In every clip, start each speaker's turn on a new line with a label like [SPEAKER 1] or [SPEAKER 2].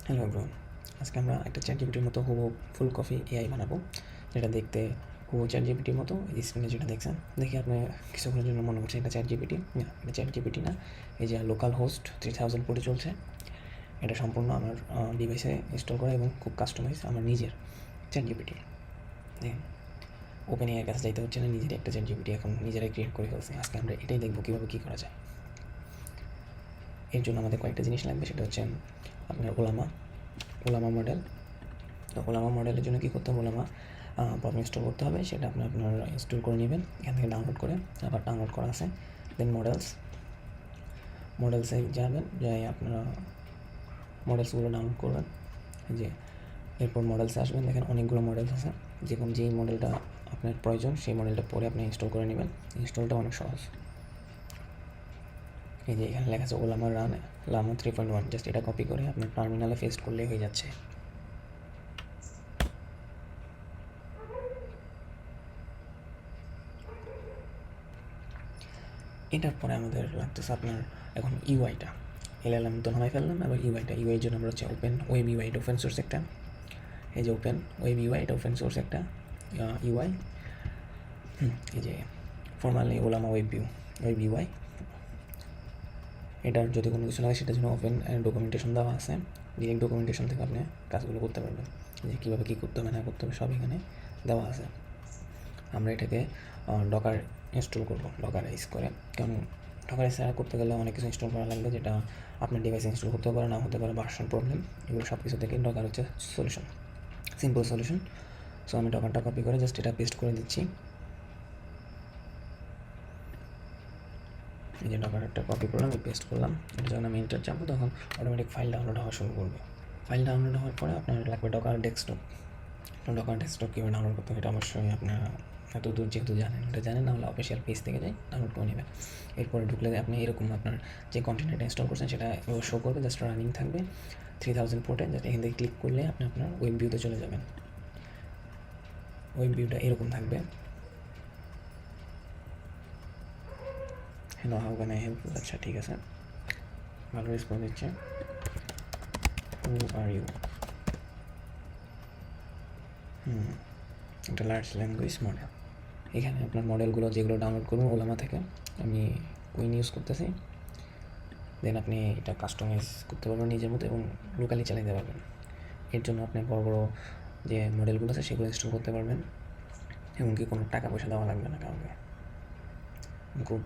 [SPEAKER 1] Hello everyone, আজকে আমরা একটা চ্যাট জিপিটির মতো হুবহু ফুল কপি এআই বানাবো, যেটা দেখতে হুবহু চ্যাট জিপিটির মতো। এই স্ক্রিনে যেটা দেখছেন, দেখে আপনি কিছুক্ষণের জন্য মনে করছেন এটা চ্যাট জিপিটি না, এটা চ্যাট জিপিটি না। এই যে লোকাল হোস্ট 3040 চলছে, এটা সম্পূর্ণ আমার ডিভাইসে ইনস্টল করা এবং খুব কাস্টমাইজ আমার নিজের চ্যাট জিপিটি। দেখেন, ওপেন এআইয়ের কাছে যাইতে হচ্ছে না, নিজেরই একটা চ্যাট জিপিটি এখন নিজেরাই ক্রিয়েট করে ফেলছে। আজকে আমরা এটাই দেখবো কীভাবে কী করা যায়। এর জন্য আমাদের কয়েকটা জিনিস লাগবে, সেটা হচ্ছে আপনার ওলামা মডেল। তো ওলামা মডেলের জন্য কী করতে হবে, ওলামা প্রথমে ইনস্টল করতে হবে, সেটা আপনার ইনস্টল করে নেবেন এখান থেকে ডাউনলোড করে। আবার ডাউনলোড করা আছে, দেন মডেলসে যাবেন, যাই আপনারা মডেলসগুলো ডাউনলোড করবেন। যে এরপর মডেলসে আসবেন, দেখেন অনেকগুলো মডেলস আছে, যেই মডেলটা আপনার প্রয়োজন সেই মডেলটা পরে আপনি ইনস্টল করে নেবেন। ইনস্টলটা অনেক সহজ। এই যে এখানে লেখা আছে ওলামা লামা 3.1, জাস্ট এটা কপি করে আপনার টার্মিনালে পেস্ট করলেই হয়ে যাচ্ছে। এটার পরে আমাদের লাগতেছে আপনার এখন ইউআইটা। এলএলএম তো নামাই ফেললাম, এবার ইউআইয়ের জন্য আমরা হচ্ছে ওয়েব ইউআই, এটা ওপেন সোর্স একটা। এই যে ওয়েব ইউআই, এটা ওপেন সোর্স একটা ইউআই। এই যে ফর্মালি ওলামা ওয়েব ইউআই। এটার যদি কোনো কিছু লাগে সেটার জন্য ওপেন ডকুমেন্টেশন দেওয়া আছে, ডিরেক্ট ডকুমেন্টেশন থেকে আপনি কাজগুলো করতে পারবেন, যে কীভাবে কী করতে হবে না করতে হবে সব এখানে দেওয়া আছে। আমরা এটাকে ডকার ইনস্টল করবো, ডকারাইজ করে। কারণ ডকারাইজ করতে গেলে অনেক কিছু ইনস্টল করা লাগবে, যেটা আপনার ডিভাইসে ইনস্টল করতে পারে, না হতে পারে, ভার্সন প্রবলেম, এগুলো সব কিছু থেকে ডকার হচ্ছে সলিউশন, সিম্পল সলিউশন। সো আমি ডকারটা কপি করে জাস্ট এটা পেস্ট করে দিচ্ছি। এই যে ডকারটা কপি করলাম, পেস্ট করলাম। এটা যখন আমি এন্টার চাপবো তখন অটোমেটিক ফাইল ডাউনলোড হওয়া শুরু করবে। ফাইল ডাউনলোড হওয়ার পরে আপনার লাগবে ডকার ডেস্কটপ। কীভাবে ডাউনলোড করতে হবে এটা অবশ্যই আপনার এত দূর যেহেতু জানেন, না হলে অফিসিয়াল পেজ থেকে যাই ডাউনলোড করে নেবেন। এরপরে ঢুকলে আপনি এরকম আপনার যে কন্টেন্টটা ইনস্টল করছেন সেটা শো করবে, জাস্ট রানিং থাকবে 3000 পোর্টে। জাস্ট এখান থেকে ক্লিক করলে আপনি আপনার ওয়েব ভিউতে চলে যাবেন। ওয়েব ভিউটা এরকম থাকবে। Hello, how can I help? আচ্ছা, ঠিক আছে, ভালো রেসপন্স দিচ্ছে। হু আর ইউ? একটা লার্জ ল্যাঙ্গুয়েজ মডেল। এখানে আপনার মডেলগুলো যেগুলো ডাউনলোড করুন ওলামা থেকে, আমি কুইন ইউজ করতেছি। দেন আপনি এটা কাস্টমাইজ করতে পারবেন নিজের মতো এবং লোকালি চালাতে পারবেন। এর জন্য আপনি বড় বড় যে মডেলগুলো আছে সেগুলো ইনস্টল করতে পারবেন, এমনকি কোনো টাকা পয়সা দেওয়া লাগবে না কাউকে। খুব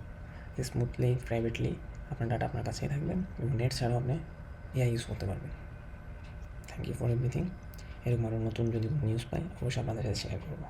[SPEAKER 1] স্মুথলি প্রাইভেটলি আপনার ডাটা আপনার কাছেই থাকবে এবং নেট ছাড়াও আপনি এআই ইউজ করতে পারবেন। Thank you for everything. এরকম আরও নতুন যদি নিউজ পাই অবশ্যই আপনাদের সাথে শেয়ার করবো।